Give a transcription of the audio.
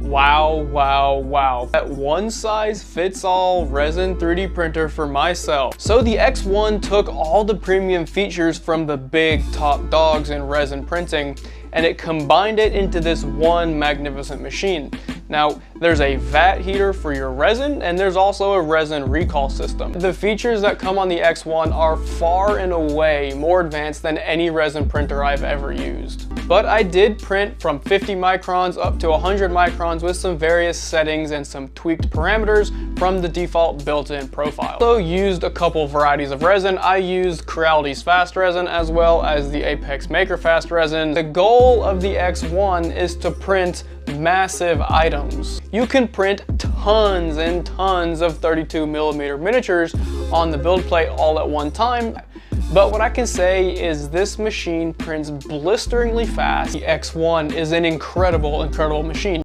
Wow, wow, wow. That one size fits all resin 3D printer for myself. So the X1 took all the premium features from the big top dogs in resin printing, and it combined it into this one magnificent machine. Now, there's a vat heater for your resin, and there's also a resin recall system. The features that come on the X1 are far and away more advanced than any resin printer I've ever used. But I did print from 50 microns up to 100 microns with some various settings and some tweaked parameters from the default built-in profile. So used a couple varieties of resin. I used Creality's fast resin as well as the ApexMaker fast resin. The goal of the X1 is to print massive items. You can print tons and tons of 32mm miniatures on the build plate all at one time. But what I can say is this machine prints blisteringly fast. The X1 is an incredible machine.